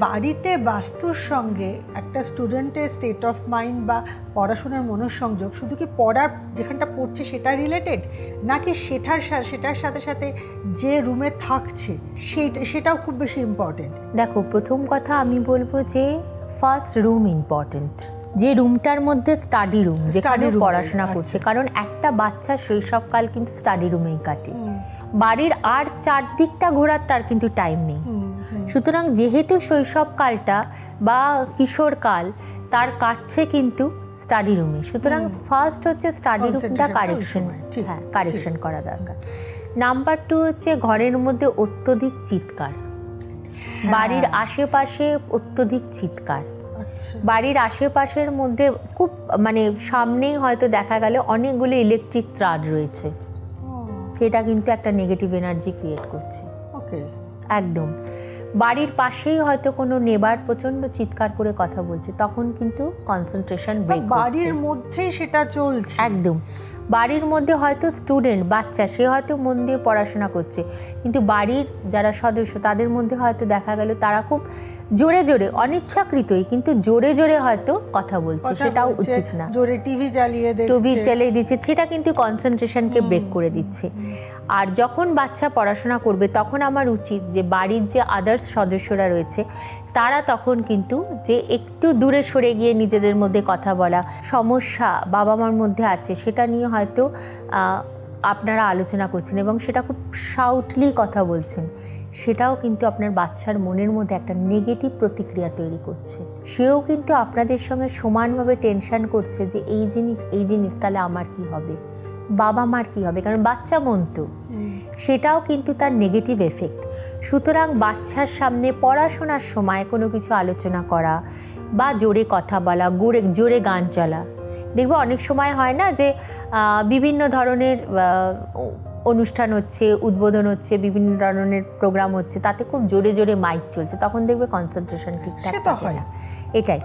বাড়িতে বাস্তুর সঙ্গে একটা স্টুডেন্টের স্টেট অফ মাইন্ড বা পড়াশোনার মনোসংযোগ শুধু কি পড়ার যেখানটা পড়ছে সেটা রিলেটেড, নাকি সেটার সাথে সাথে যে রুমে থাকছে সেটাও খুব বেশি ইম্পর্টেন্ট? দেখো, প্রথম কথা আমি বলবো যে ফার্স্ট রুম ইম্পর্টেন্ট, যে রুমটার মধ্যে স্টাডি রুম, যেখানে পড়াশোনা করছে। কারণ একটা বাচ্চা শৈশবকাল কিন্তু স্টাডি রুমেই কাটে, বাড়ির আর চারদিকটা ঘোরার তার কিন্তু টাইম নেই। সুতরাং যেহেতু শৈশবকালটা বা কিশোরকাল তার কাটছে কিন্তু স্টাডি রুমে, সুতরাং ফার্স্ট হচ্ছে স্টাডি রুমটা কারেকশন করা দরকার। নাম্বার 2 হচ্ছে ঘরের মধ্যে অত্যধিক চিৎকার, বাড়ির আশেপাশে অত্যধিক চিৎকার, বাড়ির আশেপাশের মধ্যে খুব মানে সামনেই হয়তো দেখা গেল অনেকগুলো ইলেকট্রিক তার রয়েছে, সেটা কিন্তু একটা নেগেটিভ এনার্জি ক্রিয়েট করছে। একদম বাড়ির পাশেই হয়তো কোনো নেবার প্রচন্ড চিৎকার করে কথা বলছে, তখন কিন্তু কনসেন্ট্রেশন ব্রেক করছে। বাড়ির মধ্যেই সেটা চলছে, একদম বাড়ির মধ্যে হয়তো স্টুডেন্ট বাচ্চা সে হয়তো মন দিয়ে পড়াশোনা করছে, কিন্তু বাড়ির যারা সদস্য তাদের মধ্যে হয়তো দেখা গেল তারা খুব জোরে জোরে, অনিচ্ছাকৃতই কিন্তু জোরে জোরে হয়তো কথা বলছে, সেটাও উচিত না। জোরে টিভি চালিয়ে দিচ্ছে, সেটা কিন্তু কনসেন্ট্রেশনকে ব্রেক করে দিচ্ছে। আর যখন বাচ্চা পড়াশোনা করবে তখন আমার উচিত যে বাড়ির যে আদার্স সদস্যরা রয়েছে তারা তখন কিন্তু যে একটু দূরে সরে গিয়ে নিজেদের মধ্যে কথা বলা, সমস্যা বাবা মার মধ্যে আছে সেটা নিয়ে হয়তো আপনারা আলোচনা করছেন এবং সেটা খুব শাউটলি কথা বলছেন, সেটাও কিন্তু আপনার বাচ্চার মনের মধ্যে একটা নেগেটিভ প্রতিক্রিয়া তৈরি করছে। সেও কিন্তু আপনাদের সঙ্গে সমানভাবে টেনশন করছে যে এই জিনিস তাহলে আমার কি হবে, বাবা মার কি হবে, কারণ বাচ্চা মন তো, সেটাও কিন্তু তার নেগেটিভ এফেক্ট। সুতরাং বাচ্চার সামনে পড়াশোনার সময় কোনো কিছু আলোচনা করা বা জোরে কথা বলা, জোরে গান চলা, দেখবো অনেক সময় হয় না যে বিভিন্ন ধরনের অনুষ্ঠান হচ্ছে, উদ্বোধন হচ্ছে, বিভিন্ন ধরনের প্রোগ্রাম হচ্ছে, তাতে খুব জোরে জোরে মাইক চলছে, তখন দেখবে কনসেন্ট্রেশন ঠিকঠাক থাকে না। এটাই।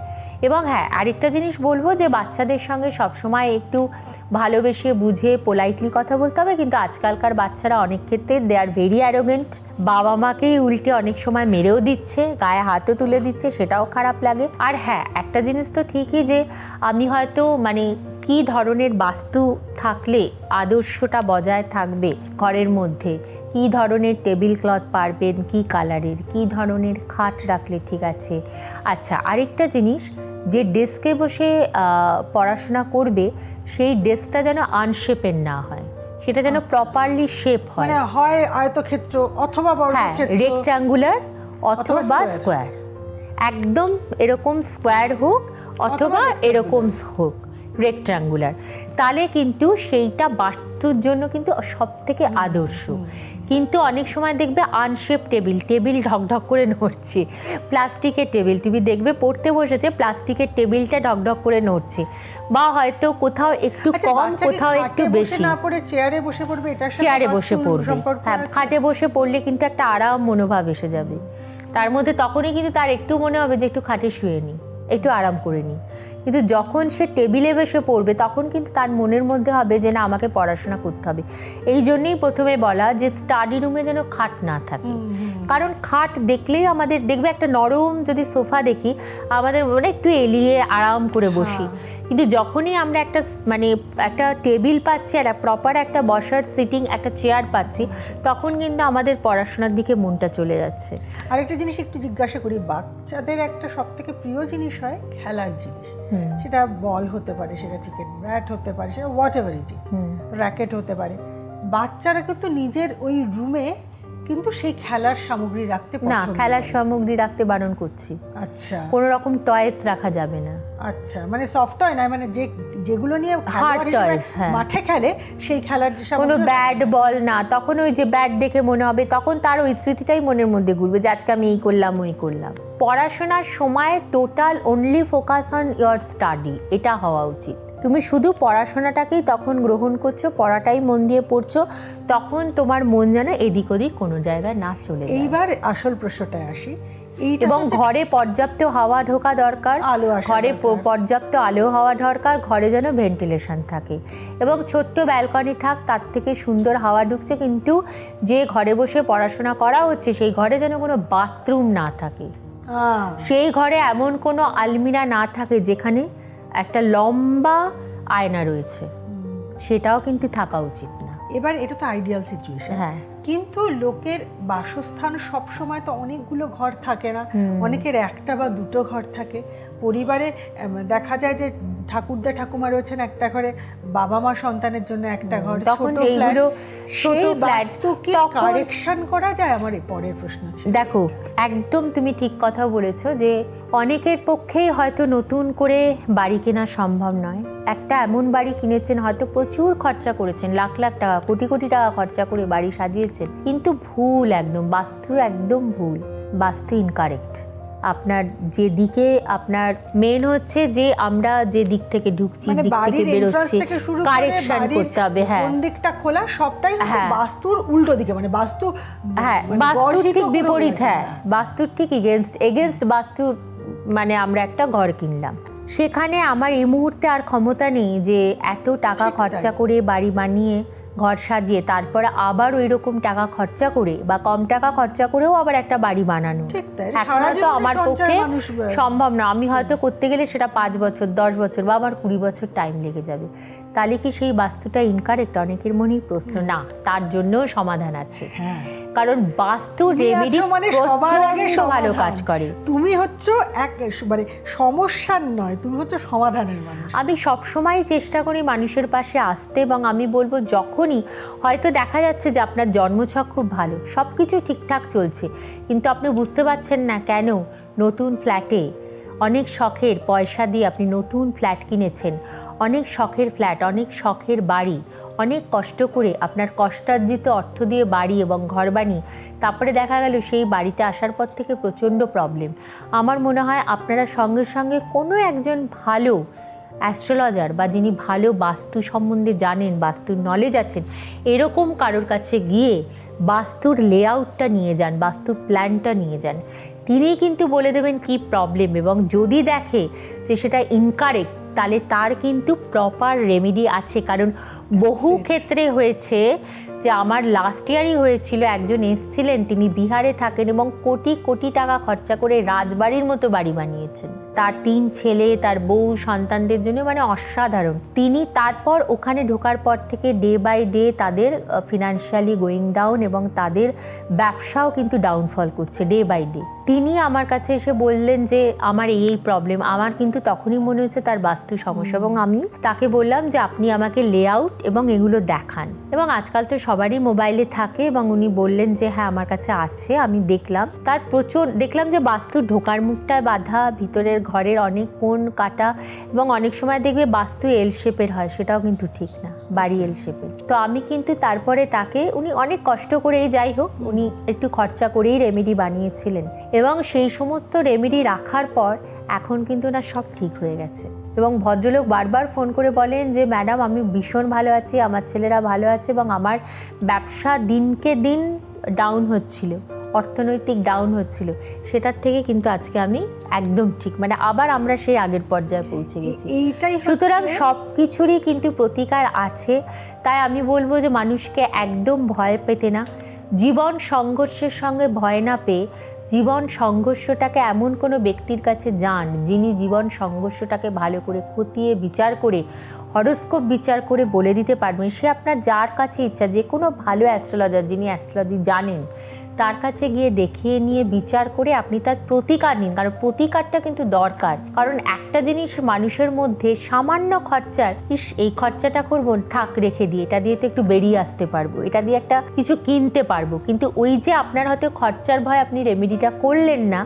এবং হ্যাঁ, আরেকটা জিনিস বলবো যে বাচ্চাদের সঙ্গে সবসময় একটু ভালোবেসে বুঝে পোলাইটলি কথা বলতে হবে, কিন্তু আজকালকার বাচ্চারা অনেক ক্ষেত্রে দে আর ভেরি অ্যারোগেন্ট, বাবা মাকেই উল্টে অনেক সময় মেরেও দিচ্ছে, গায়ে হাতও তুলে দিচ্ছে, সেটাও খারাপ লাগে। আর হ্যাঁ, একটা জিনিস তো ঠিকই যে আমি হয়তো মানে কী ধরনের বাস্তু থাকলে আদর্শটা বজায় থাকবে ঘরের মধ্যে, কী ধরনের টেবিল ক্লথ পারবেন, কী কালারের, কী ধরনের খাট রাখলে ঠিক আছে। আচ্ছা, আরেকটা জিনিস, যে ডেস্কে বসে পড়াশোনা করবে সেই ডেস্কটা যেন আনশেপের না হয়, সেটা যেন প্রপারলি শেপ হয়, মানে হয় আয়তক্ষেত্র অথবা বর্গক্ষেত্র, রেক্ট্যাঙ্গুলার অথবা স্কোয়ার, একদম এরকম স্কোয়ার হোক অথবা এরকম হোক রেক্ট্যাঙ্গুলার, তাহলে কিন্তু সেইটা বাস্তুর জন্য কিন্তু সব থেকে আদর্শ। কিন্তু অনেক সময় দেখবে আনশেপ টেবিল ঢকঢক করে নড়ছে, প্লাস্টিকের টেবিল, তুমি দেখবে পড়তে বসেছে প্লাস্টিকের টেবিলটা ঢকঢক করে নড়ছে, বা হয়তো কোথাও একটু কম কোথাও একটু বেশি, না পড়ে চেয়ারে বসে পড়বে, এটা চেয়ারে বসে পড়বে, হ্যাঁ খাটে বসে পড়লে কিন্তু একটা আরাম মনোভাব এসে যাবে তার মধ্যে, তখনই কিন্তু তার একটু মনে হবে যে একটু খাটে শুয়ে নিই, একটু আরাম করে নিই। কিন্তু যখন সে টেবিলে বসে পড়বে তখন কিন্তু তার মনের মধ্যে হবে যে না, আমাকে পড়াশোনা করতে হবে। এই জন্যেই প্রথমে বলা যে স্টাডি রুমে যেন খাট না থাকে, কারণ খাট দেখলেই আমাদের দেখবে একটা নরম যদি সোফা দেখি আমাদের মনে একটু এলিয়ে আরাম করে বসি, কিন্তু যখনই আমরা একটা টেবিল পাচ্ছি আর প্রপার একটা বসার সিটিং একটা চেয়ার পাচ্ছি, তখন কিন্তু আমাদের পড়াশোনার দিকে মনটা চলে যাচ্ছে। আরেকটা জিনিস একটু জিজ্ঞাসা করি, বাচ্চাদের একটা সব থেকে প্রিয় জিনিস হয় খেলার জিনিস, সেটা বল হতে পারে, সেটা ক্রিকেট ব্যাট হতে পারে, সেটা what ever it is, racket হতে পারে। বাচ্চারা কিন্তু নিজের ওই রুমে কিন্তু সেই খেলার সামগ্রী রাখতে না, খেলার সামগ্রী রাখতে বারণ করছি। আচ্ছা, কোনো রকম টয়েস রাখা যাবে না। আচ্ছা, মানে সফট টয় না, মানে যেগুলো নিয়ে মাঠে খেলে সেই খেলার কোনো ব্যাট বল না, তখন ওই যে ব্যাট দেখে মনে হবে, তখন তার ওই স্মৃতিটাই মনের মধ্যে ঘুরবে যে আজকে আমি এই করলাম ওই করলাম। পড়াশোনার সময় total only focus on your study, এটা হওয়া উচিত। তুমি শুধু পড়াশোনাটাকেই তখন গ্রহণ করছো, পড়াটাই মন দিয়ে পড়ছো, তখন তোমার মন যেন এদিক ওদিক কোনো জায়গায় না চলে যায়। এইবার আসল প্রশ্নটায় আসি, এবং ঘরে পর্যাপ্ত হাওয়া ঢোকা দরকার, ঘরে পর্যাপ্ত আলো হাওয়া দরকার, ঘরে যেন ভেন্টিলেশন থাকে এবং ছোট্ট ব্যালকনি থাক, তার থেকে সুন্দর হাওয়া ঢুকছে, কিন্তু যে ঘরে বসে পড়াশোনা করা হচ্ছে সেই ঘরে যেন কোনো বাথরুম না থাকে। সেই ঘরে এমন কোনো আলমিরা না থাকে যেখানে একটা লম্বা আয়না রয়েছে, সেটাও কিন্তু থাকা উচিত না। এবার এটা তো আইডিয়াল সিচুয়েশন, হ্যাঁ, কিন্তু লোকের বাসস্থান সব সময় তো অনেকগুলো ঘর থাকে না, অনেকের একটা বা দুটো ঘর থাকে। পরিবারে দেখা যায় যে ঠাকুরদা ঠাকুমা রয়েছেন একটা ঘরে, বাবা মা সন্তানের জন্য একটা ঘর, তখন ছোট ফ্ল্যাট, এইগুলো সেই ছোট ফ্ল্যাট বাস্তু কি কারেকশন করা যায়? আমার এই পরের প্রশ্ন ছিল। দেখো, একদম তুমি ঠিক কথা বলেছো যে অনেকের পক্ষেই হয়তো নতুন করে বাড়ি কেনা সম্ভব নয়। একটা এমন বাড়ি কিনেছেন, হয়তো প্রচুর খরচা করেছেন, লাখ লাখ টাকা, কোটি কোটি টাকা খরচা করে বাড়ি সাজিয়েছেন, কিন্তু ভুল, একদম বাস্তু একদম ভুল, বাস্তু ইনকারেক্ট। আপনার যেদিকে আপনার মেন হচ্ছে যে আমরা যে দিক থেকে ঢুকছি, দিক থেকে বেরোচ্ছি, কারেকশন করতে হবে। হ্যাঁ, কোন দিকটা খোলা সবটাই হচ্ছে বাস্তুর উল্টো দিকে, মানে বাস্তু, হ্যাঁ বাস্তুর ঠিক বিপরীত। হ্যাঁ, বাস্তুর ঠিক এগেনস্ট বাস্তুর, মানে আমরা একটা ঘর কিনলাম, সেখানে আমার এই মুহূর্তে আর ক্ষমতা নেই যে এত টাকা খরচা করে বাড়ি বানিয়ে ঘর সাজিয়ে তারপরে আবার ওই রকম টাকা খরচা করে বা কম টাকা খরচা করেও আবার একটা বাড়ি বানানো। এখন হয়তো আমার পক্ষে সম্ভব না, আমি হয়তো করতে গেলে সেটা 5 বছর 10 বছর বা আবার 20 বছর টাইম লেগে যাবে। তাহলে কি সেই বাস্তুটা ইনকারেক্ট? অনেকের মনেই প্রশ্ন। না, তার জন্যও সমাধান আছে। কারণ বাস্তু রেমেডি মানে সবার আগে ভালো কাজ করে। তুমি হচ্ছে এক মানে সমস্যার নয়, তুমি হচ্ছে সমাধানের মানুষ। আমি সবসময় চেষ্টা করি মানুষের পাশে আসতে, এবং আমি বলবো যখনই হয়তো দেখা যাচ্ছে যে আপনার জন্মছক খুব ভালো, সব কিছু ঠিকঠাক চলছে, কিন্তু আপনি বুঝতে পারছেন না কেন নতুন ফ্ল্যাটে অনেক শখের পয়সা দিয়ে আপনি নতুন ফ্ল্যাট কিনেছেন, অনেক শখের ফ্ল্যাট, অনেক শখের বাড়ি, অনেক কষ্ট করে আপনার কষ্টার্জিত অর্থ দিয়ে বাড়ি এবং ঘর বানিয়ে তারপরে দেখা গেল সেই বাড়িতে আসার পর থেকে প্রচণ্ড প্রবলেম। আমার মনে হয় আপনারা সঙ্গে সঙ্গে কোনো একজন ভালো অ্যাস্ট্রোলজার বা যিনি ভালো বাস্তু সম্বন্ধে জানেন, বাস্তুর নলেজ আছেন, এরকম কারোর কাছে গিয়ে বাস্তুর লেআউটটা নিয়ে যান, বাস্তুর প্ল্যানটা নিয়ে যান। তিনি কিন্তু বলে দেবেন কি প্রবলেম, এবং যদি দেখে যে সেটা ইনকারেক্ট তাহলে তার কিন্তু প্রপার রেমেডি আছে। কারণ বহু ক্ষেত্রে হয়েছে যে আমার লাস্ট ইয়ারই হয়েছিল, একজন এসেছিলেন, তিনি বিহারে থাকেন এবং কোটি কোটি টাকা খরচা করে রাজবাড়ির মতো বাড়ি বানিয়েছেন তার 3 ছেলে, তার বউ, সন্তানদের জন্য, মানে অসাধারণ। তিনি তারপর ওখানে ঢোকার পর থেকে ডে বাই ডে তাদের ফিনান্সিয়ালি গোয়িং ডাউন এবং তাদের ব্যবসাও কিন্তু ডাউনফল করছে ডে বাই ডে। তিনি আমার কাছে এসে বললেন যে আমার এই প্রবলেম। আমার কিন্তু তখনই মনে হচ্ছে তার বাস্তু সমস্যা, এবং আমি তাকে বললাম যে আপনি আমাকে লেআউট এবং এগুলো দেখান। এবং আজকাল তো সবারই মোবাইলে থাকে, এবং উনি বললেন যে হ্যাঁ আমার কাছে আছে। আমি দেখলাম তার দেখলাম যে বাস্তু ঢোকার মুখটায় বাঁধা, ভিতরের ঘরের অনেক কোণ কাটা, এবং অনেক সময় দেখবে বাস্তু এল শেপের হয়, সেটাও কিন্তু ঠিক না, বাড়ি এল শেপের। তো আমি কিন্তু তারপরে তাকে, উনি অনেক কষ্ট করেই, যাই হোক উনি একটু খরচা করেই রেমেডি বানিয়েছিলেন, এবং সেই সমস্ত রেমেডি রাখার পর এখন কিন্তু না সব ঠিক হয়ে গেছে। এবং ভদ্রলোক বারবার ফোন করে বলেন যে ম্যাডাম আমি ভীষণ ভালো আছি, আমার ছেলেরা ভালো আছে, এবং আমার ব্যবসা দিনকে দিন ডাউন হচ্ছিল, অর্থনৈতিক ডাউন হচ্ছিল, সেটার থেকে কিন্তু আজকে আমি একদম ঠিক, মানে আবার আমরা সেই আগের পর্যায়ে পৌঁছে গেছি। সুতরাং সব কিছুরই কিন্তু প্রতিকার আছে। তাই আমি বলবো যে মানুষকে একদম ভয় পেতে না, জীবন সংঘর্ষের সঙ্গে ভয় না পেয়ে জীবন সংঘর্ষটাকে এমন কোনো ব্যক্তির কাছে যান যিনি জীবন সংঘর্ষটাকে ভালো করে খতিয়ে বিচার করে, হরোস্কোপ বিচার করে বলে দিতে পারবেন। সে আপনার যার কাছে ইচ্ছা, যে কোনো ভালো অ্যাস্ট্রোলজার যিনি অ্যাস্ট্রোলজি জানেন, তার কাছে গিয়ে দেখিয়ে নিয়ে বিচার করে আপনি তার প্রতিকার নিন। কারণ প্রতিকারটা কিন্তু দরকার। কারণ একটা জিনিস মানুষের মধ্যে সামান্য খরচার, এই খরচাটা করবো, থাক রেখে দিয়ে, এটা দিয়ে তো একটু বেরিয়ে আসতে পারবো, এটা দিয়ে একটা কিছু কিনতে পারবো, কিন্তু ওই যে আপনার হয়তো খরচার ভয় আপনি রেমেডিটা করলেন না,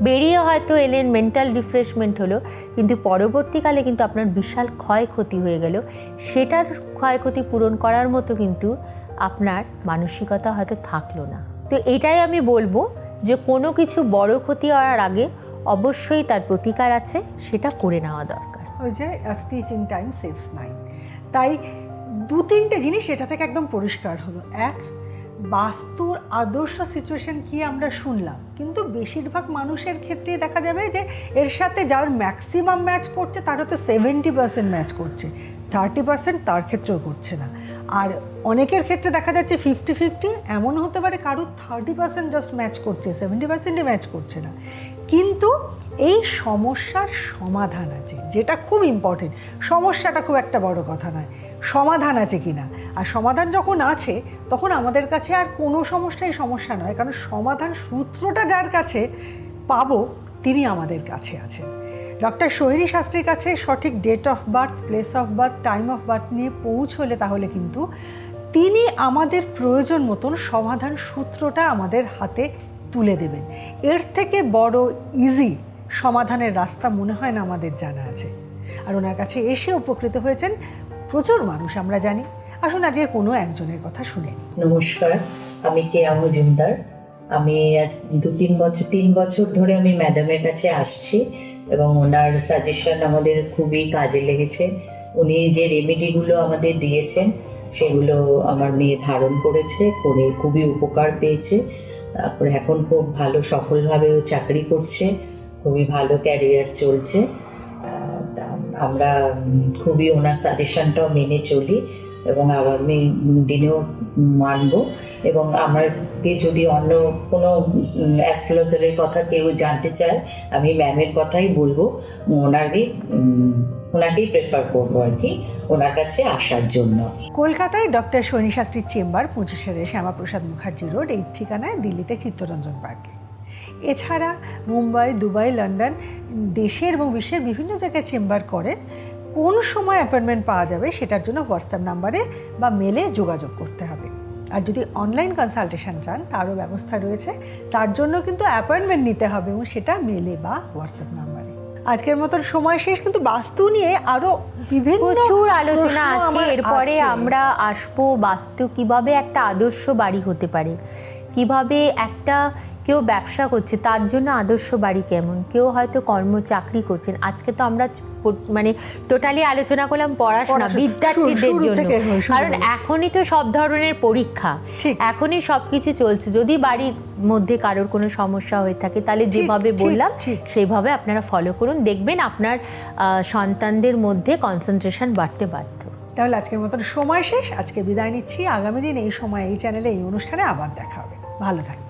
বেরিয়ে হয়তো এলেন, মেন্টাল রিফ্রেশমেন্ট হলো, কিন্তু পরবর্তীকালে কিন্তু আপনার বিশাল ক্ষয়ক্ষতি হয়ে গেল। সেটার ক্ষয়ক্ষতি পূরণ করার মতো কিন্তু আপনার মানসিকতা হয়তো থাকলো না। তো এটাই আমি বলবো যে কোনো কিছু বড় ক্ষতি হওয়ার আগে অবশ্যই তার প্রতিকার আছে, সেটা করে নেওয়া দরকার। ওই যে স্টিচ ইন টাইম সেভস 9। তাই 2-3টে জিনিস এটা থেকে একদম পরিষ্কার হলো। এক, বাস্তুর আদর্শ সিচুয়েশন কি আমরা শুনলাম, কিন্তু বেশিরভাগ মানুষের ক্ষেত্রে দেখা যাবে যে এর সাথে যার ম্যাক্সিমাম ম্যাচ করছে তার হয়তো 70% ম্যাচ করছে, 30% তার ক্ষেত্রেও করছে না। আর অনেকের ক্ষেত্রে দেখা যাচ্ছে 50-50, এমন হতে পারে কারোর 30% জাস্ট ম্যাচ করছে, 70% ম্যাচ করছে না। কিন্তু এই সমস্যার সমাধান আছে, যেটা খুব ইম্পর্টেন্ট। সমস্যাটা খুব একটা বড় কথা নয়, সমাধান আছে কিনা। আর সমাধান যখন আছে তখন আমাদের কাছে আর কোনো সমস্যাই সমস্যা নয়, কারণ সমাধান সূত্রটা যার কাছে পাবো তিনি আমাদের কাছে আছেন। ডক্টর সোহিনী শাস্ত্রীর কাছে সঠিক date of birth, place of birth, time of birth নিয়ে পৌঁছলে তাহলে কিন্তু তিনি আমাদের প্রয়োজন মতন সমাধান সূত্রটা আমাদের হাতে তুলে দেবেন। এর থেকে বড় ইজি সমাধানের রাস্তা মনে হয় না আমাদের জানা আছে। আর ওনার কাছে এসে উপকৃত হয়েছেন প্রচুর মানুষ, আমরা জানি। আসুন আজকে কোনো একজনের কথা শুনে নিই। নমস্কার, আমি কেয়া মজুমদার। আমি আজ 3 বছর ধরে আমি ম্যাডামের কাছে আসছি এবং ওনার সাজেশন আমাদের খুবই কাজে লেগেছে। উনি যে রেমেডিগুলো আমাদের দিয়েছেন সেগুলো আমার মেয়ে ধারণ করেছে, করে খুবই উপকার পেয়েছে। তারপরে এখন খুব ভালো সফলভাবে ও চাকরি করছে, খুবই ভালো ক্যারিয়ার চলছে। আমরা খুবই ওনার সাজেশনটাও মেনে চলি এবং আগামী দিনেও মানব। এবং আমাকে যদি অন্য কোনো অ্যাস্ট্রোলজারের কথা কেউ জানতে চায়, আমি ম্যামের কথাই বলবো, ওনাকেই প্রেফার করবো আর কি, ওনার কাছে আসার জন্য। কলকাতায় ডক্টর সোহিনী শাস্ত্রীর চেম্বার 25 শ্যামাপ্রসাদ মুখার্জি রোড, এই ঠিকানায়, দিল্লিতে চিত্তরঞ্জন পার্কে। এছাড়া মুম্বাই, দুবাই, লন্ডন, দেশের এবং বিশ্বের বিভিন্ন জায়গায় চেম্বার করেন। কোন সময় অ্যাপয়েন্টমেন্ট পাওয়া যাবে সেটার জন্য হোয়াটসঅ্যাপ নাম্বারে বা মেলে যোগাযোগ করতে হবে। আর যদি অনলাইন কনসালটেশন চান তারও ব্যবস্থা রয়েছে, তার জন্য কিন্তু অ্যাপয়েন্টমেন্ট নিতে হবে এবং সেটা মেলে বা হোয়াটসঅ্যাপ নাম্বারে। আজকের মতন সময় শেষ, কিন্তু বাস্তু নিয়ে আরো বিভিন্ন প্রচুর আলোচনা প্রশ্ন আছে। আমার এরপরে আছে। আমরা আসবো বাস্তু কিভাবে একটা আদর্শ বাড়ি হতে পারে, কিভাবে একটা কেউ ব্যবসা করছে তার জন্য আদর্শ বাড়ি কেমন, কেউ হয়তো চাকরি করছেন। আজকে তো আমরা মানে টোটালি আলোচনা করলাম পড়াশোনা বিদ্যার্থীদের জন্য, কারণ এখনই তো সব ধরনের পরীক্ষা, এখনই সবকিছু চলছে। যদি বাড়ির মধ্যে কারোর কোনো সমস্যা হয়ে থাকে তাহলে যেভাবে বললাম সেইভাবে আপনারা ফলো করুন, দেখবেন আপনার সন্তানদের মধ্যে কনসেন্ট্রেশন বাড়তে বাধ্য। তাহলে আজকের মতন সময় শেষ, আজকে বিদায় নিচ্ছি। আগামী দিন এই সময় এই চ্যানেলে এই অনুষ্ঠানে আবার দেখা হবে। ভালো থাকবেন।